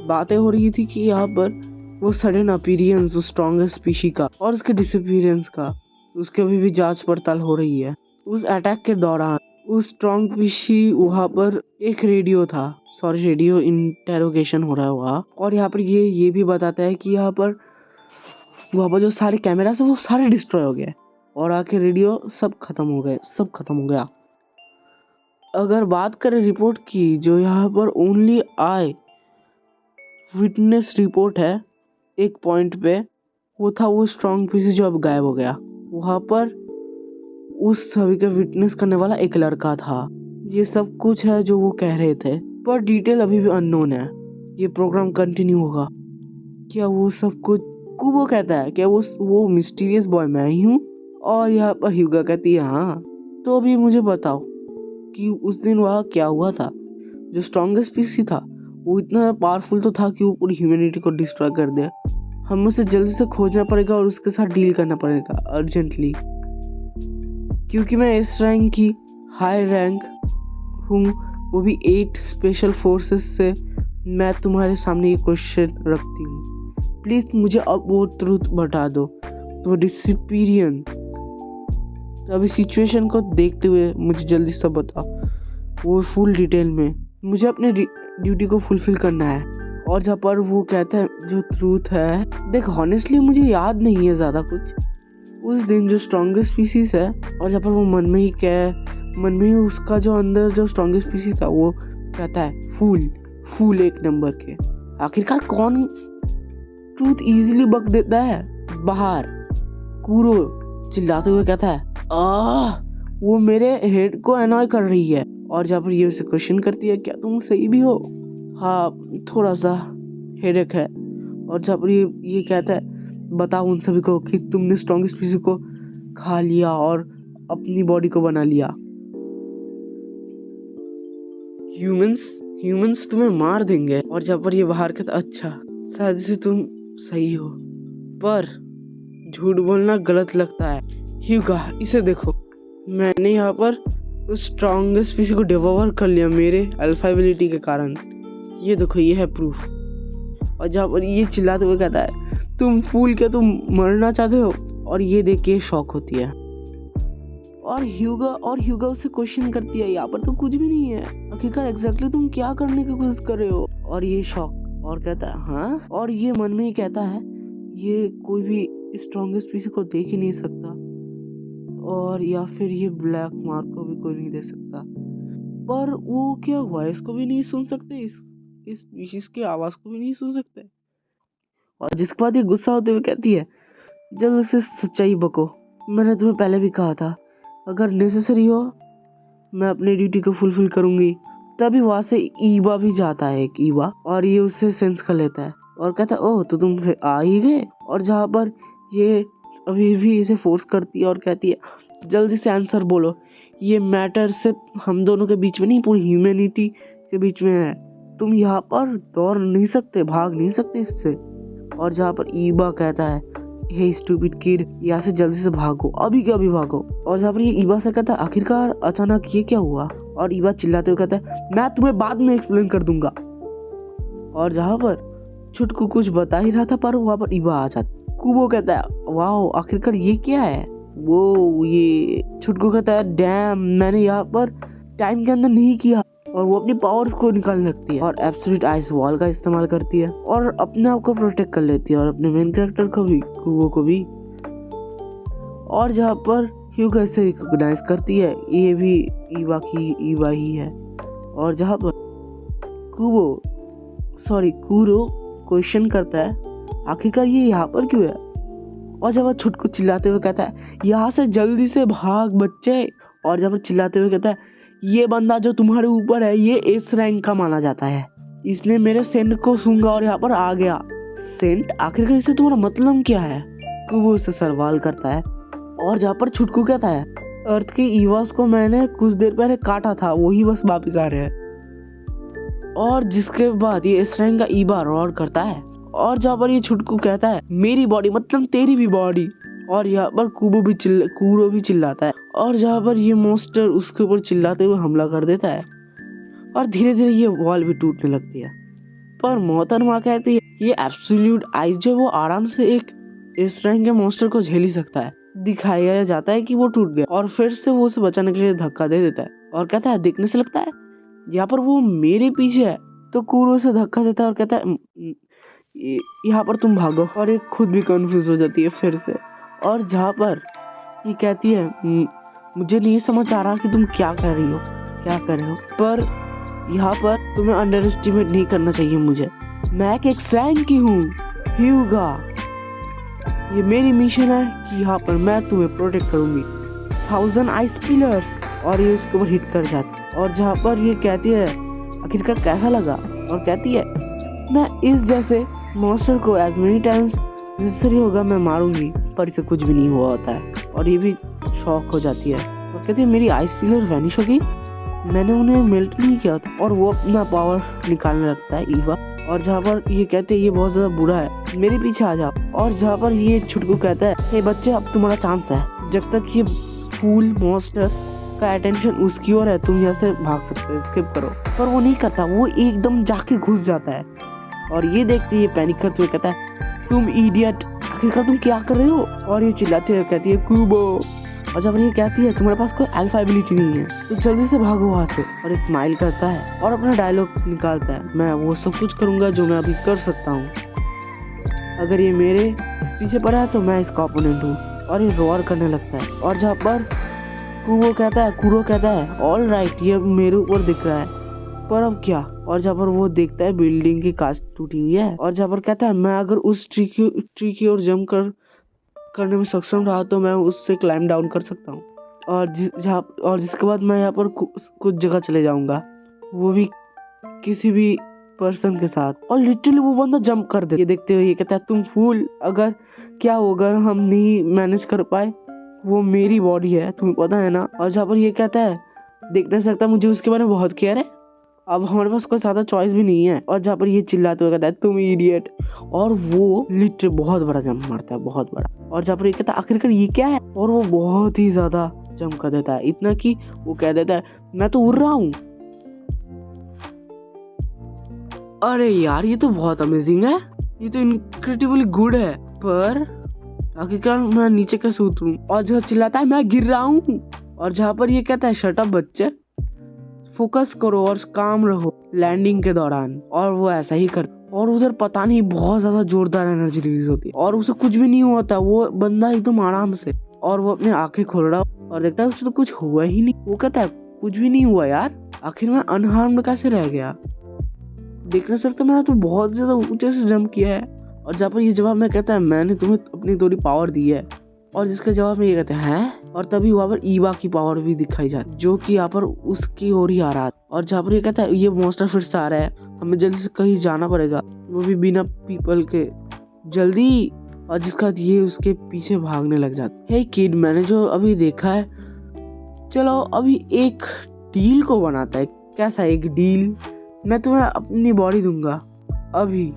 बातें हो रही थी कि यहाँ पर वो सडन अपीयरेंस उस स्ट्रॉन्गेस्ट स्पीशी का और उसके डिसअपीयरेंस का, उसके अभी भी जांच पड़ताल हो रही है। उस अटैक के दौरान उस स्ट्रॉन्ग स्पीशी वहाँ पर एक रेडियो इंटेरोगेशन हो रहा हुआ। और यहाँ पर ये भी बताता है कि यहाँ पर वहाँ पर जो सारे कैमरा है वो सारे डिस्ट्रॉय हो गए और आके रेडियो सब खत्म हो गया। अगर बात करें रिपोर्ट की जो यहाँ पर ओनली आए विटनेस रिपोर्ट है एक पॉइंट पे, वो था वो स्ट्रॉन्ग पीसी जो अब गायब हो गया। वहाँ पर उस सभी का विटनेस करने वाला एक लड़का था। ये सब कुछ है जो वो कह रहे थे, पर डिटेल अभी भी अननोन है। ये प्रोग्राम कंटिन्यू होगा। क्या वो सब कुछ कुबो कहता है, क्या वो मिस्टीरियस बॉय मैं ही हूँ? और यहाँ पर ह्यूगा कहती है हाँ। तो अभी मुझे बताओ कि उस दिन वहाँ क्या हुआ था। जो स्ट्रॉन्गेस्ट पीसी था वो इतना पावरफुल तो था कि वो पूरी ह्यूमैनिटी को डिस्ट्रॉय कर दे। हमें उसे जल्दी से खोजना पड़ेगा और उसके साथ डील करना पड़ेगा अर्जेंटली, क्योंकि मैं इस रैंक की हाई रैंक हूँ, वो भी 8 स्पेशल फोर्सेस से। मैं तुम्हारे सामने ये क्वेश्चन रखती हूँ, प्लीज मुझे अब वो ट्रूथ बता दो। तो डिसिपीरियन, तो अभी सिचुएशन को देखते हुए मुझे जल्दी से बताओ, वो फुल डिटेल में। मुझे अपने ड्यूटी को फुलफिल करना है। और जहाँ पर वो कहता है जो ट्रूथ है, देख हॉनेस्टली मुझे याद नहीं है ज़्यादा कुछ। उस दिन जो स्ट्रॉन्गेस्ट स्पीसीज है, और जहाँ पर वो मन में ही उसका जो अंदर जो स्ट्रॉन्गेस्ट स्पीसीज था वो कहता है फूल 1 नंबर के। आखिरकार कौन ट्रूथ इजीली बक देता है बाहर? कूरो चिल्लाते हुए कहता है वो मेरे हेड को अनॉय कर रही है। और जहाँ पर ये उसे क्वेश्चन करती है क्या तुम सही भी हो? हाँ थोड़ा सा हेडेक है। और जहाँ पर ये कहता है बताओ उन सभी को कि तुमने स्ट्रॉन्गेस्ट पीसी को खा लिया और अपनी बॉडी को बना लिया। ह्यूमंस तुम्हें मार देंगे। और जहाँ पर ये बाहर कहता अच्छा शायद से तुम सही हो, पर झूठ बोलना गलत लगता है। ह्यूगा इसे देखो, मैंने यहाँ पर उस स्ट्रॉन्गेस्ट पीसी को डिवोर कर लिया मेरे अल्फा एबिलिटी के कारण। ये देखो ये है प्रूफ। और जहाँ पर ये चिल्लाते हुए कहता है तुम फूल क्या तुम मरना चाहते हो? और ये देख के शॉक होती है। और ह्यूगा उससे क्वेश्चन करती है यहाँ पर तो कुछ भी नहीं है, आखिरकार एग्जैक्टली तुम क्या करने की कोशिश कर रहे हो? और ये शॉक और कहता है हाँ। और ये मन में ही कहता है ये कोई भी स्ट्रॉन्गेस्ट पीसी को देख ही नहीं सकता, और या फिर ये ब्लैक मार्क को भी कोई नहीं दे सकता। पर वो क्या वॉइस को भी नहीं सुन सकते, इस स्पीशीज की आवाज को भी नहीं सुन सकते? और जिसके बाद ये गुस्सा होते हुए कहती है जल्द से सच्चाई बको। मैंने तुम्हें पहले भी कहा था अगर नेसेसरी हो मैं अपनी ड्यूटी को फुलफिल करूंगी। तभी वहां से ईवा भी जाता है, एक ईवा, और ये उससे सेंस कर लेता है और कहता है ओह तो तुम फिर आ ही गए। और जहाँ पर ये अभी भी इसे फोर्स करती है और कहती है जल्दी से आंसर बोलो, ये मैटर सिर्फ हम दोनों के बीच में नहीं पूरी ह्यूमैनिटी के बीच में है। तुम यहाँ पर दौड़ नहीं सकते, भाग नहीं सकते इससे। और जहाँ पर ईबा कहता है हे स्टूपिड किड यहाँ से जल्दी से भागो, अभी के अभी भागो। और जहाँ पर ये ईबा से कहता है आखिरकार अचानक ये क्या हुआ? और ईबा चिल्लाते हुए कहता है मैं तुम्हें बाद में एक्सप्लेन कर दूंगा। और जहाँ पर छुटकू कुछ बता ही रहा था पर वहाँ पर ईबा आ जाता। कुबो कहता है वाओ आखिरकार ये क्या है? वो ये छुटकू कहता है डैम मैंने यहाँ पर टाइम के अंदर नहीं किया। और वो अपनी पावर्स को निकालने लगती है और एब्सोल्यूट आइस वॉल का इस्तेमाल करती है और अपने आप को प्रोटेक्ट कर लेती है और अपने मेन कैरेक्टर को भी, कुबो को भी। और जहाँ पर ह्यूगा इसे रिकॉग्नाइज करती है ये भी ईवा ही है। और जहाँ पर कूरो क्वेश्चन करता है आखिरकार ये यहाँ पर क्यों है? और जब वो छुटकू चिल्लाते हुए कहता है यहाँ से जल्दी से भाग बच्चे। और जब वो चिल्लाते हुए कहता है ये बंदा जो तुम्हारे ऊपर है ये एस रैंक का माना जाता है, इसने मेरे सेंट को सूंघा और यहाँ पर आ गया। सेंट आखिरकार इससे तुम्हारा मतलब क्या है? वो उससे सवाल करता है। और जहाँ पर छुटकू कहता है अर्थ के ईवास को मैंने कुछ देर पहले काटा था, वही बस वापिस आ रहे हैं। और जिसके बाद ये एस रैंक का ईवा रोर करता है। और जहाँ पर ये छुटकू कहता है मेरी बॉडी मतलब तेरी भी बॉडी। और यहाँ पर कूरो भी चिल्लाता है। और जहाँ पर ये मॉन्स्टर उसके ऊपर चिल्लाते हुए हमला कर देता है और धीरे धीरे ये वॉल भी टूटने लगती है। पर मोहतरमा कहती है ये एब्सोल्यूट आइस जो वो आराम से एक इस रैंक के मॉन्स्टर को झेल ही सकता है। दिखाया जाता है कि वो टूट गया और फिर से वो उसे बचाने के लिए धक्का दे देता है और कहता है देखने से लगता है यहाँ पर वो मेरे पीछे है। तो कूरो से धक्का देता है और कहता है यहाँ पर तुम भागो। और ये खुद भी कंफ्यूज हो जाती है फिर से। और जहाँ पर ये कहती है मुझे नहीं समझ आ रहा कि तुम क्या कर रही हो, क्या कर रहे हो, पर यहाँ पर तुम्हें अंडर एस्टिमेट नहीं करना चाहिए मुझे। मैं एक सैंग की हूँ ह्यूगा। ये मेरी मिशन है कि यहाँ पर मैं तुम्हें प्रोटेक्ट करूंगी। 1000 आइस पिलर्स और ये उसके ऊपर हिट कर जाती। और जहाँ पर ये कहती है आखिरकार कैसा लगा, और कहती है मैं इस जैसे मॉन्स्टर को एज मेनी टाइम्स नेसेसरी होगा मैं मारूंगी, पर इसे कुछ भी नहीं हुआ होता है। और ये भी शॉक हो जाती है और कहती है मेरी आइस पिलर वैनिश हो गई, मैंने उन्हें मेल्ट नहीं किया था। और वो अपना पावर निकालने लगता है ईवा। और जहाँ पर ये कहते हैं ये बहुत ज्यादा बुरा है, मेरे पीछे आ जाओ। और जहाँ पर ये छुटकू कहता है हे बच्चे अब तुम्हारा चांस है, जब तक ये फूल मॉन्स्टर का अटेंशन उसकी ओर है तुम यहाँ से भाग सकते हो, स्किप करो। पर वो नहीं करता, वो एकदम जाके घुस जाता है। और ये देखते ये पैनिक करते हुए कहता है तुम इडियट, आखिरकार तुम क्या कर रहे हो। और ये चिल्लाती है कहती है कूबो। और जब ये कहती है तुम्हारे पास कोई अल्फा एबिलिटी नहीं है तो जल्दी से भागो वहाँ से। और ये स्माइल करता है और अपना डायलॉग निकालता है मैं वो सब कुछ करूंगा जो मैं अभी कर सकता हूँ, अगर ये मेरे पीछे पड़ा है तो मैं इसका ओपोनेंट हूँ। और ये रोर करने लगता है। और जहाँ पर कुरो कहता है ऑल राइट ये मेरे ऊपर दिख रहा है, पर अब क्या। और जहाँ पर वो देखता है बिल्डिंग की कांच टूटी हुई है। और जहाँ पर कहता है मैं अगर उस ट्री की ओर जंप करने में सक्षम रहा तो मैं उससे क्लाइम डाउन कर सकता हूँ। और जिसके बाद मैं यहाँ पर कुछ जगह चले जाऊंगा, वो भी किसी भी पर्सन के साथ। और लिटरली वो बंदा जंप कर दे। ये देखते हुए ये कहता है तुम फूल, अगर क्या होगा हम नहीं मैनेज कर पाए, वो मेरी बॉडी है तुम्हें पता है ना। और जहाँ पर ये कहता है देख नहीं सकता, मुझे उसके बारे में बहुत केयर है, अब हमारे पास कोई ज्यादा चॉइस भी नहीं है। और जहाँ पर ये चिल्लाते हुए कहता है तुम इडियट, और वो लिटरली बहुत बड़ा जंप मारता है, बहुत बड़ा। और जहाँ पर ये कहता है आखिरकार ये क्या है, और वो बहुत ही ज्यादा जंप कर देता है, इतना कि वो कह देता है मैं तो उड़ रहा हूँ। अरे यार ये तो बहुत अमेजिंग है, ये तो इनक्रेडिबली गुड है, पर आखिरकार मैं नीचे कैसे उतरूं। और जो चिल्लाता है मैं गिर रहा हूँ। और जहाँ पर ये कहता है शट अप बच्चे, फोकस करो और काम रहो लैंडिंग के दौरान। और वो ऐसा ही करता। और उधर पता नहीं बहुत ज्यादा जोरदार एनर्जी रिलीज होती है और उसे कुछ भी नहीं होता, वो बंदा एकदम आराम से। और वो अपनी आंखें खोल रहा और देखता है उसे तो कुछ हुआ ही नहीं। वो कहता है कुछ भी नहीं हुआ यार, आखिर मैं अनहार्म्ड कैसे रह गया। देखना सर तो मैंने तो बहुत ज्यादा ऊंचे से जंप किया है। और जहाँ पर ये जवाब में कहता है मैंने तुम्हें अपनी थोड़ी पावर दी है। और जिसके जवाब में ये कहते हैं और तभी वहाँ पर ईवा की पावर भी दिखाई जाती जो कि यहाँ पर उसकी ओर ही आ रहा था। और जहाँ पर ये कहता है ये मॉन्स्टर फिर से आ रहा है, हमें जल्दी से कहीं जाना पड़ेगा, वो भी बिना पीपल के, जल्दी। और जिसका ये उसके पीछे भागने लग जाता है। हे किड, मैंने जो अभी देखा है, चलो अभी एक डील को बनाता है। कैसा एक डील, मैं तुम्हें अपनी बॉडी दूंगा, अभी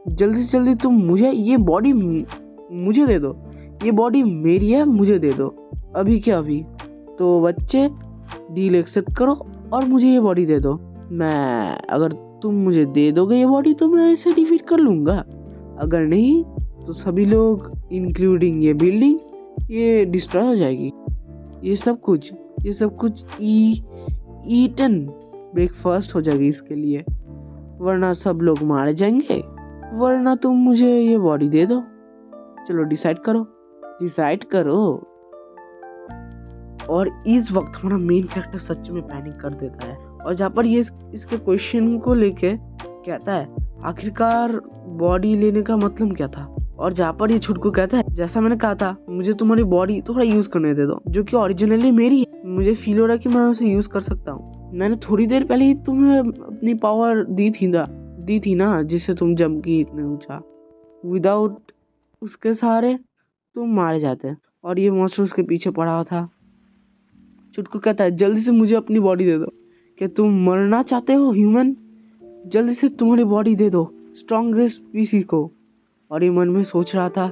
जल्दी से जल्दी तुम मुझे ये बॉडी मुझे दे दो, ये बॉडी मेरी है मुझे दे दो अभी के अभी। तो बच्चे डील एक्सेप्ट करो और मुझे ये बॉडी दे दो। मैं अगर तुम मुझे दे दोगे ये बॉडी तो मैं इसे डिफीट कर लूंगा, अगर नहीं तो सभी लोग इंक्लूडिंग ये बिल्डिंग ये डिस्ट्रॉय हो जाएगी। ये सब कुछ ईटन ब्रेकफास्ट हो जाएगी इसके लिए, वरना सब लोग मारे जाएंगे, वरना तुम मुझे ये बॉडी दे दो। चलो डिसाइड करो। और इस वक्त हमारा मेन कैरेक्टर सच में पैनिक कर देता है। और जहाँ पर ये इसके क्वेश्चन को लेके कहता है आखिरकार बॉडी लेने का मतलब क्या था। और जहाँ पर ये छुटकू कहता है जैसा मैंने कहा था मुझे तुम्हारी बॉडी थोड़ा यूज करने दे दो, जो कि ओरिजिनली मेरी है, मुझे फील हो रहा है कि मैं उसे यूज कर सकता हूँ। मैंने थोड़ी देर पहले ही तुम्हें अपनी पावर दी थी ना जिससे तुम जंप की इतने ऊंचा, विदाउट उसके सहारे तुम मारे जाते। और ये मॉन्स्टर उसके पीछे पड़ा था। छुटकू कहता है जल्दी से मुझे अपनी बॉडी दे दो, क्या तुम मरना चाहते हो ह्यूमन, जल्दी से तुम्हारी बॉडी दे दो स्ट्रॉन्गेस्ट पीसी को। और ये मन में सोच रहा था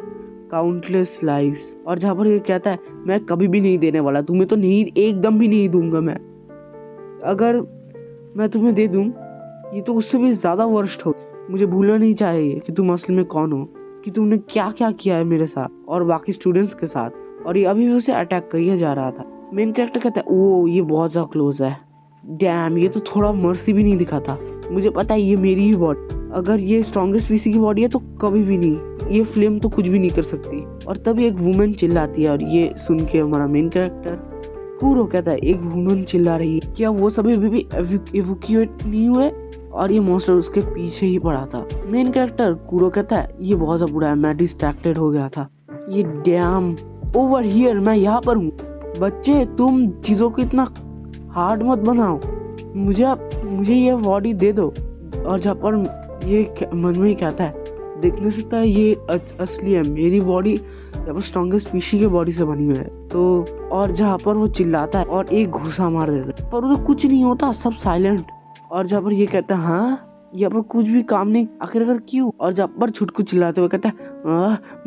काउंटलेस लाइव्स। और जहाँ पर ये कहता है मैं कभी भी नहीं देने वाला तुम्हें, तो नहीं, एकदम भी नहीं दूंगा मैं, अगर मैं तुम्हें दे दूं ये तो उससे भी ज्यादा वर्स्ट हो। मुझे भूलना नहीं चाहिए कि तुम असल में कौन हो, कि तुमने क्या क्या किया है मेरे साथ और बाकी स्टूडेंट्स के साथ। और ये अभी भी उसे अटैक किया जा रहा था। मेन कैरेक्टर कहता है ओ ये बहुत ज्यादा क्लोज है, डैम ये तो थोड़ा मर्सी भी नहीं दिखाता, मुझे पता है ये मेरी ही बॉडी, अगर ये स्ट्रॉन्गेस्ट पीसी की बॉडी है तो कभी भी नहीं, ये फ्लेम तो कुछ भी नहीं कर सकती। और तभी एक वुमेन चिल्लाती है और ये सुन के हमारा मेन कैरेक्टर कुरो कहता है एक वुमेन चिल्ला रही है, क्या वो सभी अभी भी एवोक्यूएट नहीं हुए। और ये मॉन्स्टर उसके पीछे ही पड़ा था। मेन कैरेक्टर कुरो कहता है ये बहुत ज़्यादा बुरा है, मैं डिस्ट्रैक्टेड हो गया था। ये डैम ओवर हियर, मैं यहाँ पर हूँ। बच्चे तुम चीज़ों को इतना हार्ड मत बनाओ, मुझे ये बॉडी दे दो। और जहाँ पर ये मन में ही कहता है देखने से तो ये असली है, मेरी बॉडी यहाँ पर स्ट्रॉन्गेस्ट स्पीशी के बॉडी से बनी हुई है। तो और जहाँ पर वो चिल्लाता है और एक घुसा मार देता है, पर उसे कुछ नहीं होता, सब साइलेंट। और जहाँ पर ये कहता है हाँ यहाँ पर कुछ भी काम नहीं, आखिरकार क्यों। और जहाँ पर छुटकू चिल्लाते हुए कहता है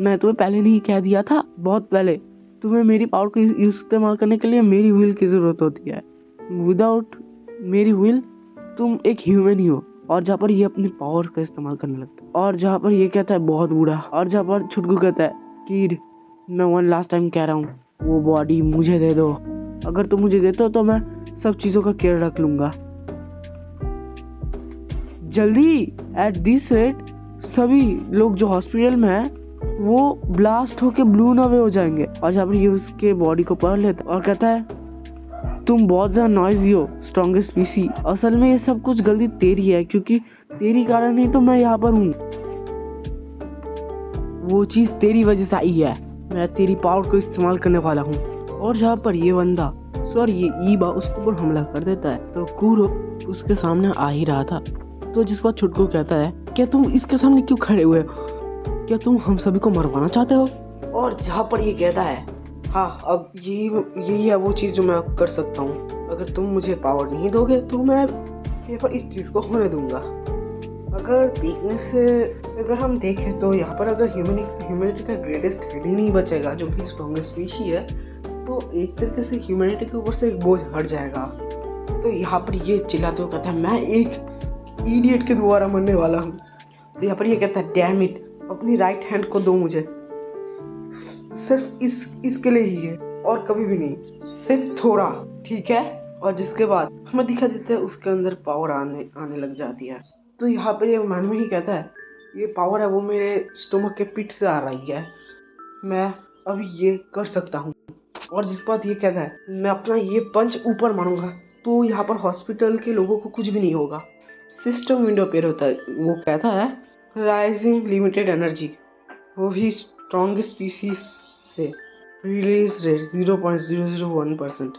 मैं तुम्हें पहले नहीं कह दिया था, बहुत पहले। तुम्हें मेरी पावर को इस्तेमाल करने के लिए मेरी व्हील की जरूरत होती है, विदाउट मेरी व्हील तुम एक ह्यूमन ही हो। और जहाँ पर ये अपनी पावर का इस्तेमाल करने लगता है। और जहाँ पर ये कहता है बहुत बुरा। और जहाँ पर छुटकू कहता है किड मैं वन लास्ट टाइम कह रहा हूँ, वो बॉडी मुझे दे दो। अगर तुम मुझे देते हो तो मैं सब चीजों का केयर रख लूंगा जल्दी। एट दिस रेट सभी लोग जो हॉस्पिटल में है वो ब्लास्ट होके ब्लून अवे हो जाएंगे। और जहाँ पर ये उसके बॉडी को पकड़ लेता है और कहता है तुम बहुत ज्यादा नॉइजी हो स्ट्रॉन्गेस्ट स्पीसी, असल में ये सब कुछ गलती तेरी है, क्योंकि तेरी कारण ही तो मैं यहाँ पर हूँ। वो चीज तेरी वजह से आई है, मैं तेरी पावर को इस्तेमाल करने वाला हूँ। और जहाँ पर ये बंदा ये ईबा उसके ऊपर हमला कर देता है, तो कुरो उसके सामने आ ही रहा था। तो जिस पर छुटकू कहता है क्या तुम इसके सामने क्यों खड़े हुए हो, क्या तुम हम सभी को मरवाना चाहते हो। और जहाँ पर ये कहता है हाँ अब यही है वो चीज़ जो मैं कर सकता हूँ, अगर तुम मुझे पावर नहीं दोगे तो मैं यहाँ पर इस चीज़ को होने दूंगा। अगर हम देखें तो यहाँ पर अगर ह्यूमैनिटी का ग्रेटेस्ट हेड ही नहीं बचेगा जो कि स्ट्रॉन्गेस्ट स्पीशी है, तो एक तरीके से ह्यूमैनिटी के ऊपर से एक बोझ हट जाएगा। तो यहाँ पर ये चिल्लाते हुए कहता है मैं एक इडियट के द्वारा मरने वाला हूँ। तो यहाँ पर ये कहता है डैम इट, अपनी राइट हैंड को दो मुझे, सिर्फ इसके लिए ही है और कभी भी नहीं, सिर्फ थोड़ा, ठीक है। और जिसके बाद हमें दिखा देता है उसके अंदर पावर आने लग जाती है। तो यहाँ पर ये मन में ही कहता है ये पावर है वो मेरे स्टोमक के पिट से आ रही है, मैं अभी ये कर सकता हूँ। और जिस बात ये कहता है मैं अपना ये पंच ऊपर मारूंगा तो यहाँ पर हॉस्पिटल के लोगों को कुछ भी नहीं होगा। सिस्टम विंडो पेयर होता है, वो कहता है राइजिंग लिमिटेड एनर्जी, वो भी स्ट्रॉन्गेस्ट स्पीसीज से रिलीज रेट 0.001%।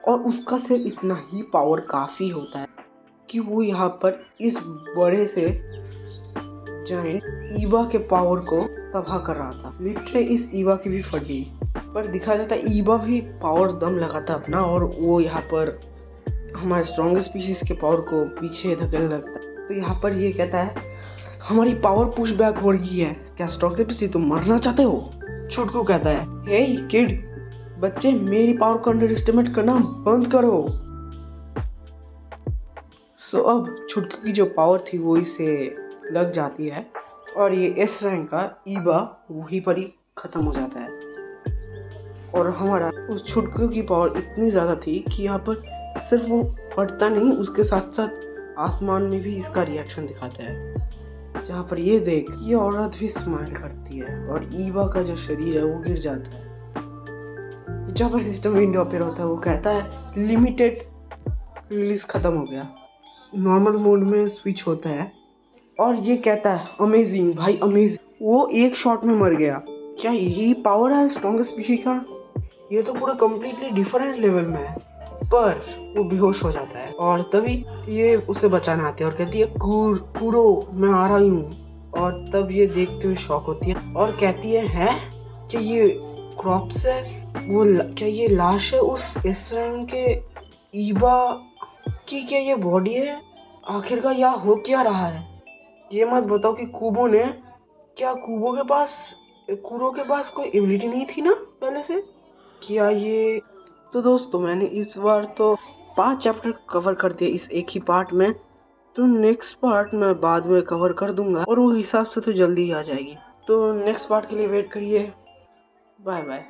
और उसका सिर्फ इतना ही पावर काफ़ी होता है कि वो यहाँ पर इस बड़े से जायंट ईबा के पावर को तबाह कर रहा था। लिटरली इस ईबा की भी फट गई, पर दिखा जाता है ईबा भी पावर दम लगाता अपना, और वो यहाँ पर हमारे स्ट्रॉन्गेस्ट स्पीशीज के पावर को पीछे धकेलने लगता है। तो यहाँ पर ये कहता है हमारी पावर पुश बैक हो रही है, क्या स्ट्रॉन्गेस्ट स्पीशीज तुम मरना चाहते हो। छुटकू कहता है हे किड, बच्चे मेरी पावर को अंडर एस्टिमेट करना बंद करो। सो अब छुटकू की जो पावर थी वो इसे लग जाती है और ये एस रैंक का ईबा वहीं पर ही खत्म हो जाता है। और हमारा उस छुटकू की पावर इतनी ज़्यादा थी कि यहाँ पर सिर्फ वो फटता नहीं, उसके साथ साथ आसमान में भी इसका रिएक्शन दिखाता है। जहाँ पर ये देख ये औरत भी स्माइल करती है और ईबा का जो शरीर है वो गिर जाता है। जहाँ पर सिस्टम विंडो अपेयर होता है वो कहता है लिमिटेड रिलीज खत्म हो गया, नॉर्मल मोड में स्विच होता है। और ये कहता है अमेजिंग भाई अमेजिंग, वो एक शॉट में मर गया। क्या यही पावर है स्ट्रॉन्गेस्ट स्पीशी का, ये तो पूरा कम्प्लीटली डिफरेंट लेवल में है। पर वो बेहोश हो जाता है और तभी ये उसे बचाने आती है और कहती है कुरो मैं आ रही हूँ। और तब ये देखते हुए शॉक होती है और कहती है कि ये क्रॉप्स है, वो क्या ये लाश है उस एसरैंक के ईबा की, क्या ये बॉडी है, आखिरकार यहाँ हो क्या रहा है। ये मत बताओ कि कुरो के पास कोई एबिलिटी नहीं थी ना पहले से, क्या ये। तो दोस्तों मैंने इस बार तो 5 चैप्टर कवर कर दिए इस एक ही पार्ट में, तो नेक्स्ट पार्ट मैं बाद में कवर कर दूंगा और वो हिसाब से तो जल्दी ही आ जाएगी। तो नेक्स्ट पार्ट के लिए वेट करिए। Bye bye.